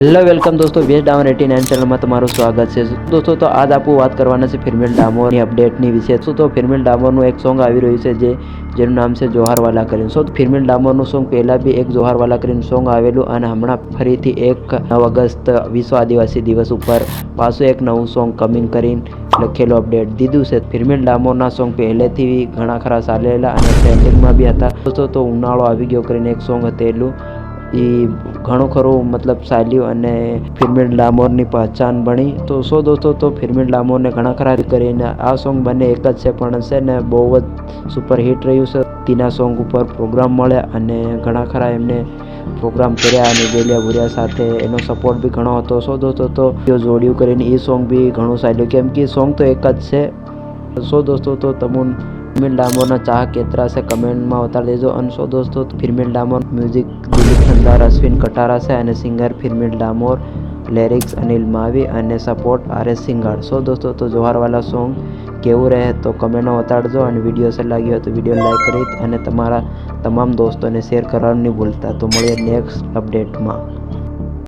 Hello welcome દોસ્તો, waste ડામર 89 ચેનલમાં તમારું સ્વાગત છે દોસ્તો। તો આજ આપણે વાત કરવાના છે ફિરમેલ ડામોરની અપડેટની વિશે। તો ફિરમેલ ડામોરનું એક સોંગ આવી રહ્યું છે જેનું નામ છે જોહારવાલા કરીને। ફિરમેલ ડામોરનું સોંગ પહેલાં બી એક જોહારવાલા કરીને સોંગ આવેલું અને હમણાં ફરીથી એક 9 ઓગસ્ટ વિશ્વ આદિવાસી દિવસ ઉપર પાછું એક નવું સોંગ કમિંગ કરીને લખેલું અપડેટ દીધું છે। ફિરમેલ ડામોરના સોંગ પહેલેથી ઘણા ખરા ચાલેલા અને ટ્રેન્ડિંગમાં બી હતા દોસ્તો। તો ઉનાળો આવી ગયો કરીને એક સોંગ હતેલું એ ઘણું ખરું મતલબ ચાલ્યું અને ફિરમેલ ડામોરની પહેચાન બની। તો દોસ્તો તો ફિરમેલ ડામોરને ઘણા ખરા કરીને આ સોંગ બંને એક જ છે પણ છે ને બહુ જ સુપર હિટ રહ્યું છે। તેના સોંગ ઉપર પ્રોગ્રામ મળ્યા અને ઘણા ખરા એમને પ્રોગ્રામ કર્યા અને વેલિયા ભુરિયા સાથે એનો સપોર્ટ બી ઘણો હતો। દોસ્તો તો જોડ્યું કરીને એ સોંગ બી ઘણું ચાલ્યું કેમ કે સોંગ તો એક જ છે। દોસ્તો તો તમને ફિરમેલ ડામોરના ચાહક કેટલા છે કમેન્ટમાં બતાવી દેજો। અને દોસ્તો ફિરમેલ ડામોર મ્યુઝિક દિલીપ ઠંડાર, અશ્વિન કટારા છે અને સિંગર ફિરમેલ ડામોર, લિરિક્સ અનિલ માવી અને સપોર્ટ RS સિંગાડ। દોસ્તો તો જોહારવાલા સોંગ કેવું રહે તો કમેન્ટમાં બતાડજો અને વિડીયો સારો લાગ્યો હોય તો વિડીયો લાઈક કરી અને તમારા તમામ દોસ્તોને શેર કરવાનું નહીં ભૂલતા। તો મળીએ નેક્સ્ટ અપડેટમાં।